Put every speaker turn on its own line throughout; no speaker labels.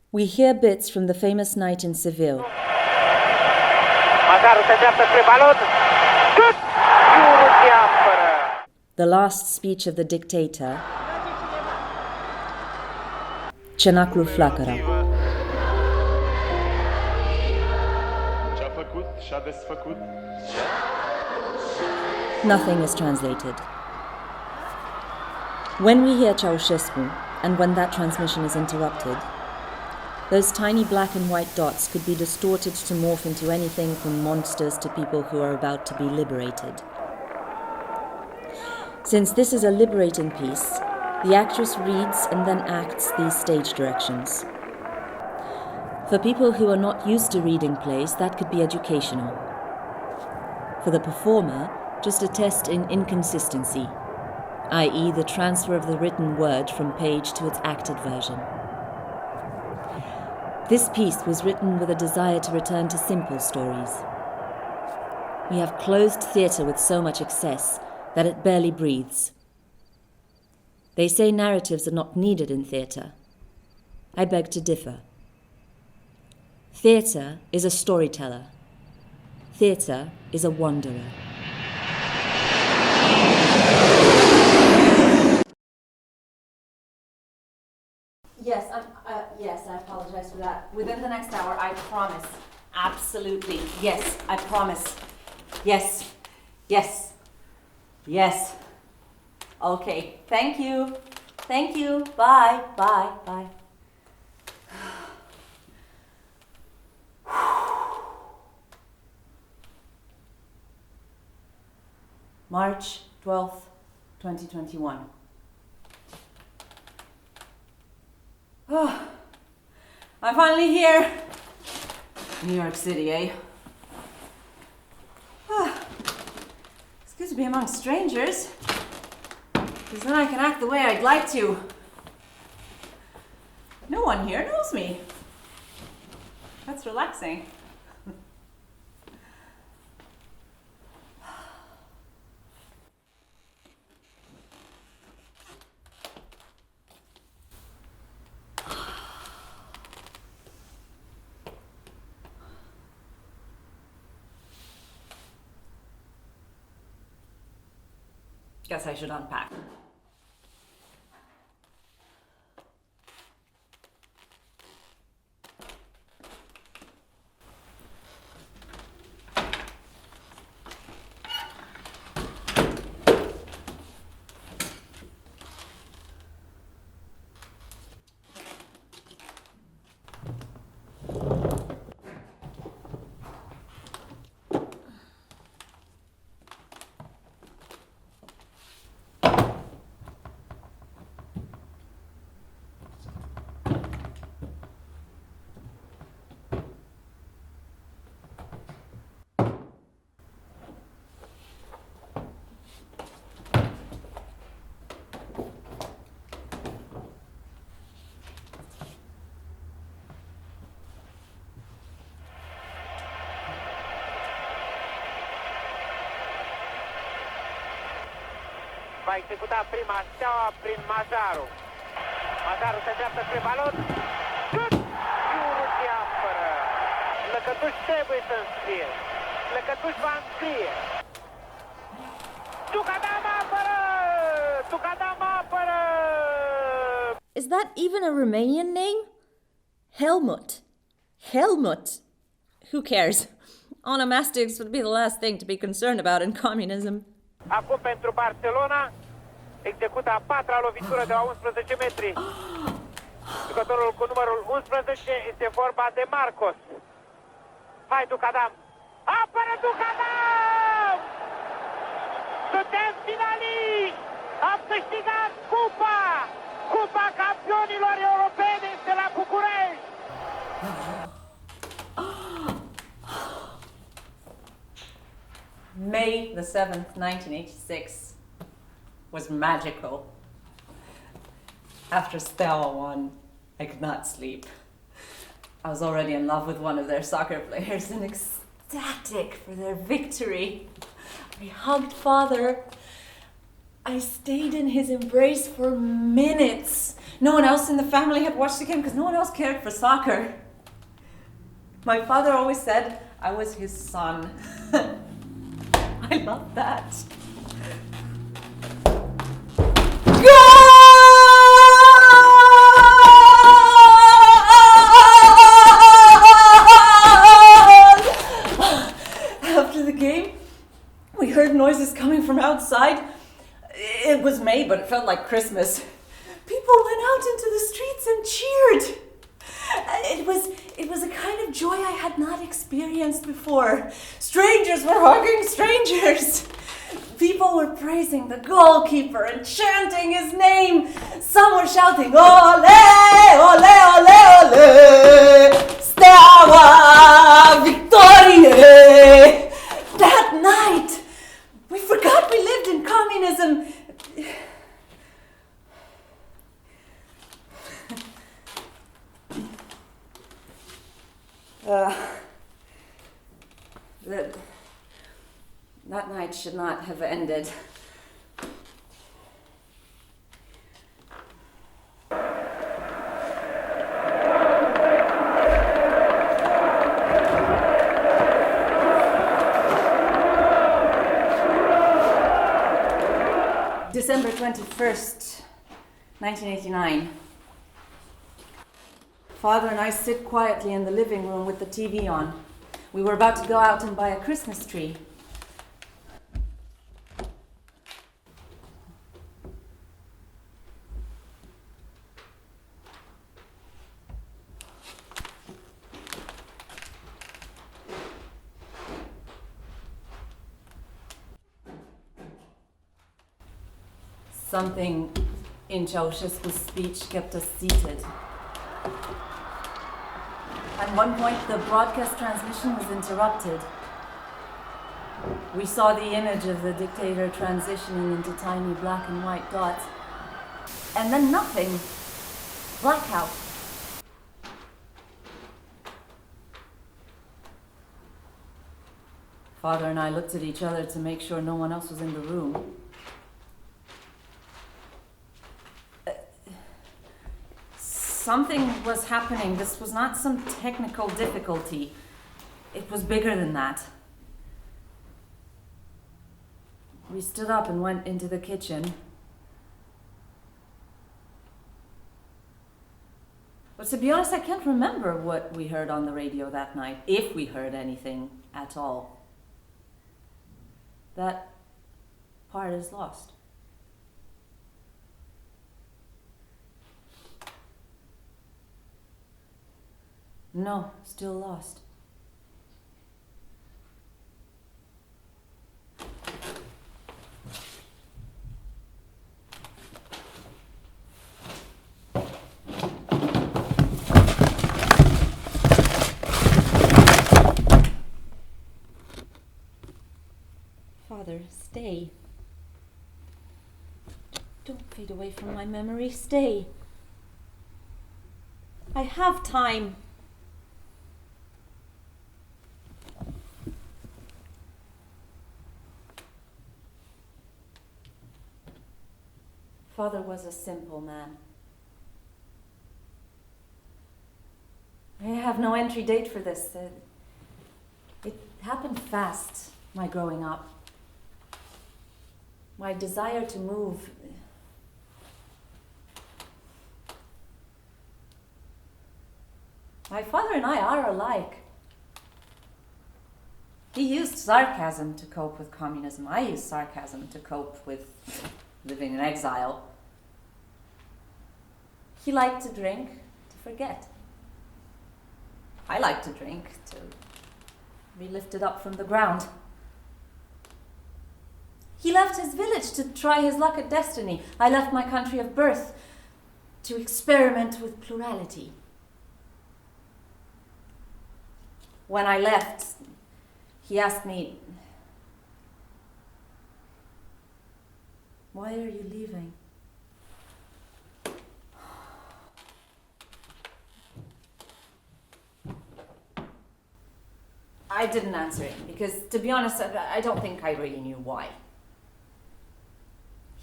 We hear bits from the famous night in Seville. The last speech of the dictator, Cenaclu Flacăra. Nothing is translated. When we hear Ceausescu, and when that transmission is interrupted, those tiny black and white dots could be distorted to morph into anything from monsters to people who are about to be liberated. Since this is a liberating piece, the actress reads and then acts these stage directions. For people who are not used to reading plays, that could be educational. For the performer, just a test in inconsistency, i.e. the transfer of the written word from page to its acted version. This piece was written with a desire to return to simple stories. We have closed theatre with so much excess that it barely breathes. They say narratives are not needed in theatre. I beg to differ. Theatre is a storyteller. Theatre is a wanderer.
Yes, I apologize for that. Within the next hour, I promise. Absolutely. Yes, I promise. Yes. Okay, thank you. Bye. March 12th, 2021. Oh, I'm finally here. New York City, eh? It's good to be among strangers, because then I can act the way I'd like to. No one here knows me. That's relaxing. Guess I should unpack.
Va executa prima Steaua prin Mazaru. Mazaru se îndreaptă spre balon. Șut! Iurul de apără. Lăcătuș trebuie să înscrie. Lăcătuș va înscrie. Tukadam apără! Tukadam apără!
Is that even a Romanian name? Helmut. Who cares? Onomastics would be the last thing to be concerned about in communism.
Acum pentru Barcelona execută a patra lovitură de la 11 metri. Jucătorul cu numărul 11 este vorba de Marcos. Hai, Tukadam! Apără Tukadam! Suntem finaliști! Am câștigat cupa! Cupa campionilor europeni este la București!
May the 7th, 1986 was magical. After Steaua won, I could not sleep. I was already in love with one of their soccer players and ecstatic for their victory. I hugged father. I stayed in his embrace for minutes. No one else in the family had watched the game because no one else cared for soccer. My father always said I was his son. I love that. After the game, we heard noises coming from outside. It was May, but it felt like Christmas. People went out into the streets and cheered. It was a kind of joy I had not experienced before. Strangers were hugging strangers. People were praising the goalkeeper and chanting his name. Some were shouting, "Ole, ole, ole, ole, Steaua Victoriei!" That night, we forgot we lived in communism. That night should not have ended. December 21st, 1989. Father and I sit quietly in the living room with the TV on. We were about to go out and buy a Christmas tree. Something in Ceausescu's speech kept us seated. At one point, the broadcast transmission was interrupted. We saw the image of the dictator transitioning into tiny black and white dots. And then nothing. Blackout. Father and I looked at each other to make sure no one else was in the room. Something was happening. This was not some technical difficulty. It was bigger than that. We stood up and went into the kitchen. But to be honest, I can't remember what we heard on the radio that night, if we heard anything at all. That part is lost. No, still lost. Father, stay. Don't fade away from my memory. Stay. I have time. Father was a simple man. I have no entry date for this. It happened fast, my growing up. My desire to move. My father and I are alike. He used sarcasm to cope with communism. I used sarcasm to cope with living in exile. He liked to drink to forget. I like to drink to be lifted up from the ground. He left his village to try his luck at destiny. I left my country of birth to experiment with plurality. When I left, he asked me, "Why are you leaving?" I didn't answer him because, to be honest, I don't think I really knew why.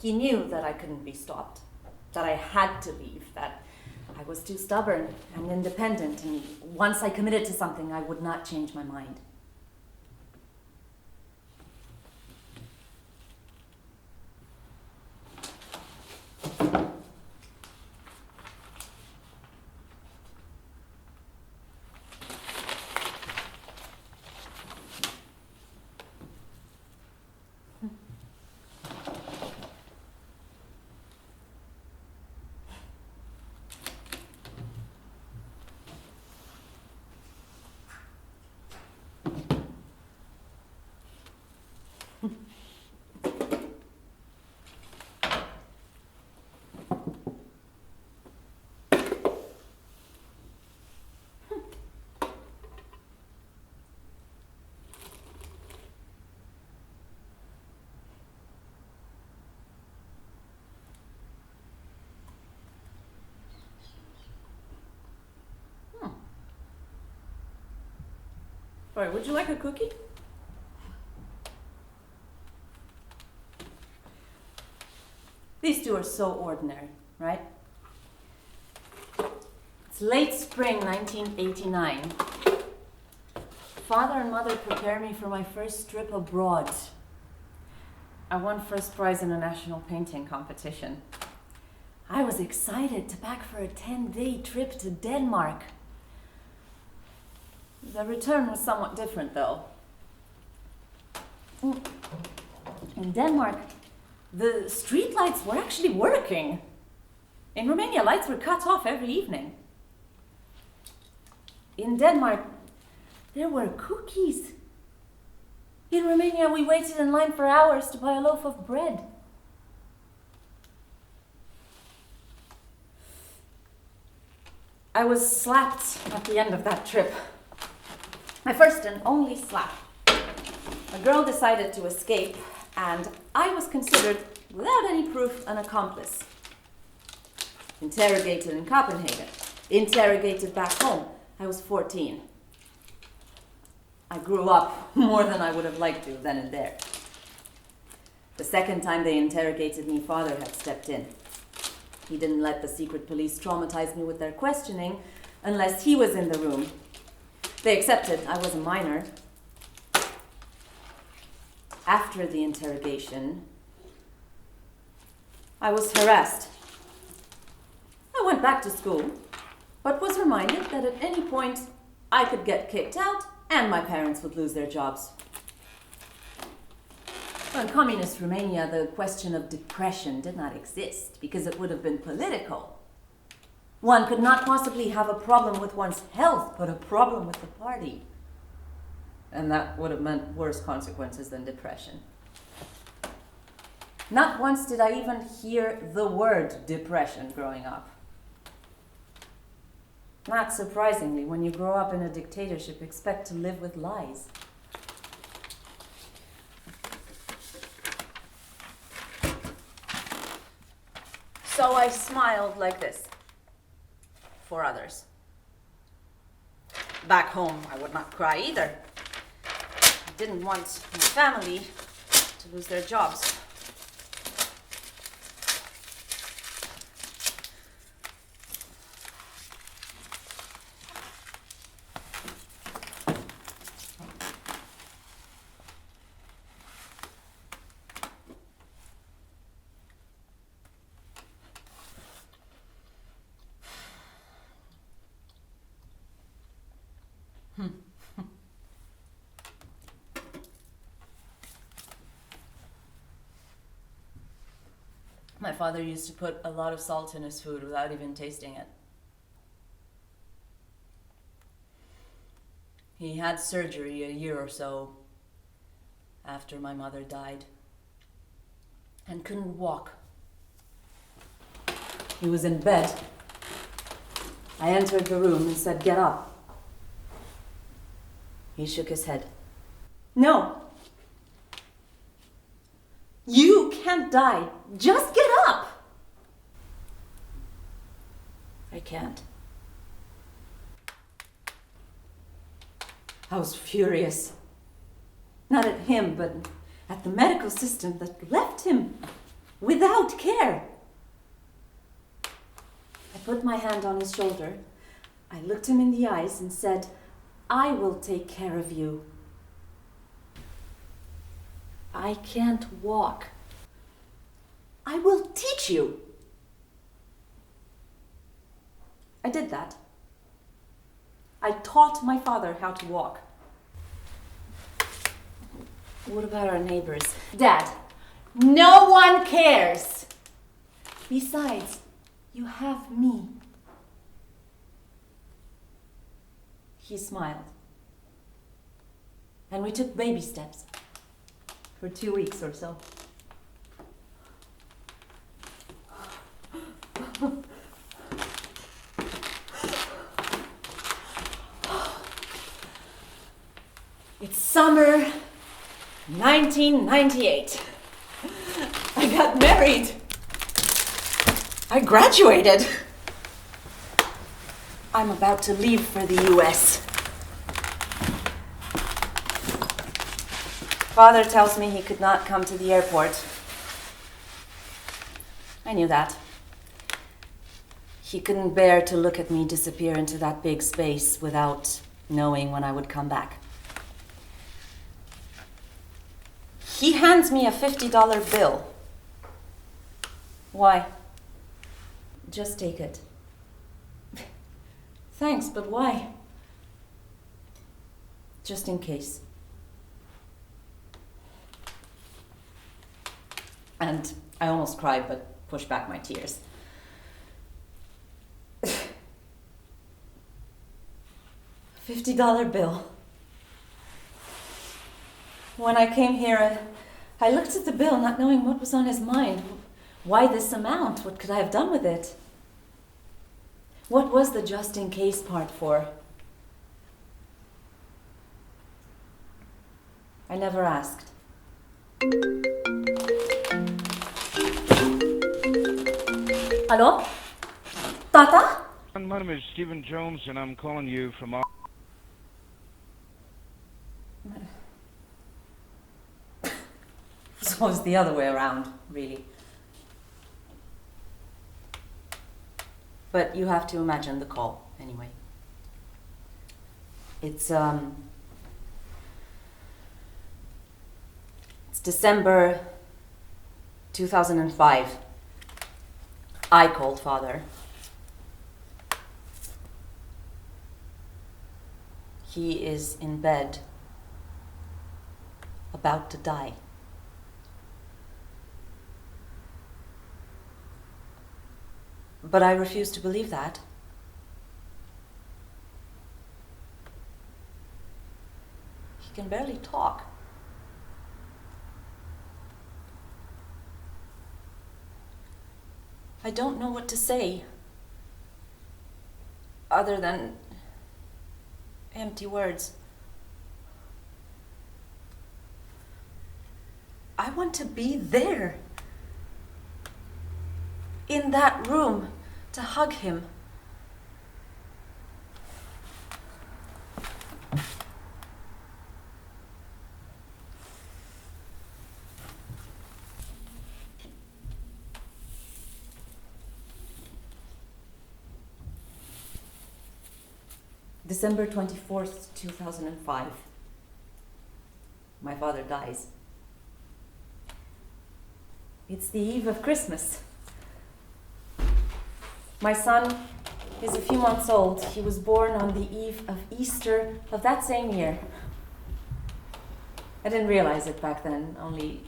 He knew that I couldn't be stopped, that I had to leave, that I was too stubborn and independent, and once I committed to something, I would not change my mind. Sorry, would you like a cookie? These two are so ordinary, right? It's late spring 1989. Father and mother prepare me for my first trip abroad. I won first prize in a national painting competition. I was excited to pack for a 10-day trip to Denmark. The return was somewhat different, though. In Denmark, the street lights were actually working. In Romania, lights were cut off every evening. In Denmark, there were cookies. In Romania, we waited in line for hours to buy a loaf of bread. I was slapped at the end of that trip. My first and only slap. A girl decided to escape, and I was considered, without any proof, an accomplice. Interrogated in Copenhagen. Interrogated back home. I was 14. I grew up more than I would have liked to then and there. The second time they interrogated me, Father had stepped in. He didn't let the secret police traumatize me with their questioning unless he was in the room. They accepted I was a minor. After the interrogation, I was harassed. I went back to school, but was reminded that at any point I could get kicked out and my parents would lose their jobs. In communist Romania, the question of depression did not exist because it would have been political. One could not possibly have a problem with one's health, but a problem with the party. And that would have meant worse consequences than depression. Not once did I even hear the word depression growing up. Not surprisingly, when you grow up in a dictatorship, expect to live with lies. So I smiled like this. For others. Back home, I would not cry either. I didn't want my family to lose their jobs. My father used to put a lot of salt in his food without even tasting it. He had surgery a year or so after my mother died and couldn't walk. He was in bed. I entered the room and said, "Get up." He shook his head. "No. You can't die. Just get up." I can't. I was furious. Not at him, but at the medical system that left him without care. I put my hand on his shoulder. I looked him in the eyes and said, I will take care of you. I can't walk. I will teach you. I did that. I taught my father how to walk.
What about our neighbors?
Dad, no one cares. Besides, you have me. He smiled. And we took baby steps for 2 weeks or so. It's summer 1998. I got married. I graduated. I'm about to leave for the US. Father tells me he could not come to the airport. I knew that. He couldn't bear to look at me disappear into that big space without knowing when I would come back. He hands me a $50 bill. Why?
Just take it.
Thanks, but why?
Just in case.
And I almost cried, but pushed back my tears. $50 bill. When I came here, I looked at the bill, not knowing what was on his mind. Why this amount? What could I have done with it? What was the just in case part for? I never asked. Hello? Tata?
My name is Stephen Jones, and I'm calling you from.
So it's the other way around, really.
But you have to imagine the call, anyway. It's December 2005. I called Father. He is in bed, about to die. But I refuse to believe that. He can barely talk. I don't know what to say, other than empty words. I want to be there, in that room, to hug him. December 24th, 2005. My father dies. It's the eve of Christmas. My son is a few months old. He was born on the eve of Easter of that same year. I didn't realize it back then, only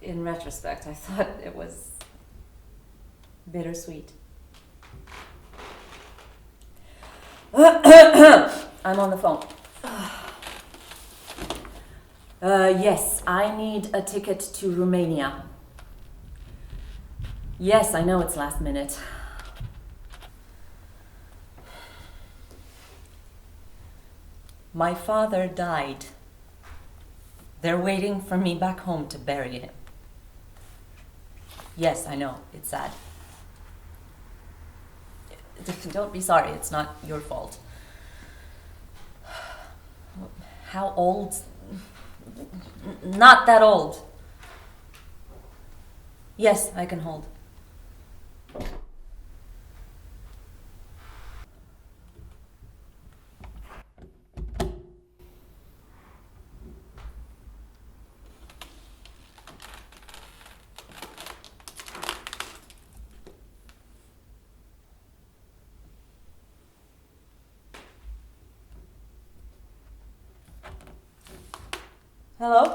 in retrospect I thought it was bittersweet. I'm on the phone. Yes, I need a ticket to Romania. Yes, I know it's last minute. My father died. They're waiting for me back home to bury him. Yes, I know, it's sad. Don't be sorry, it's not your fault. How old? Not that old.
Yes, I can hold. Hello?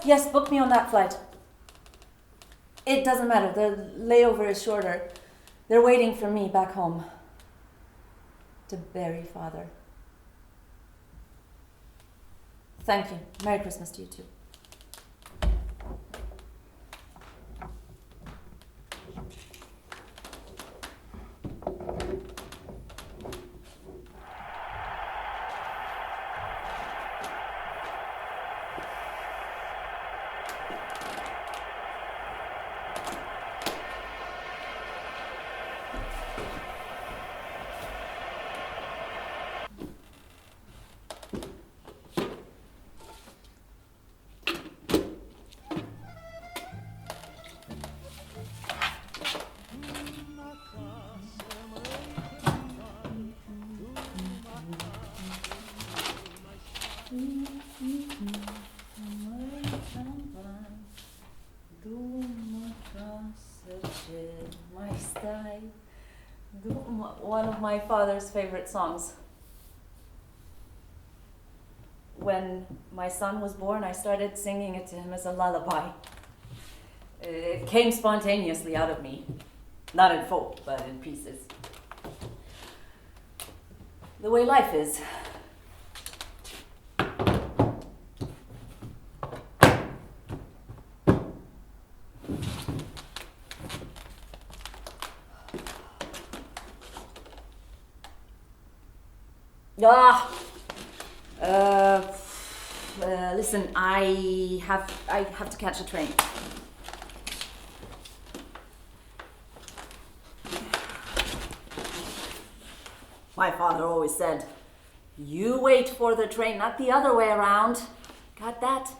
Yes, book me on that flight. It doesn't matter, the layover is shorter. They're waiting for me back home. To bury father. Thank you. Merry Christmas to you too. One of my father's favorite songs. When my son was born, I started singing it to him as a lullaby. It came spontaneously out of me. Not in full, but in pieces. The way life is. Listen, I have to catch a train. My father always said, you wait for the train, not the other way around. Got that?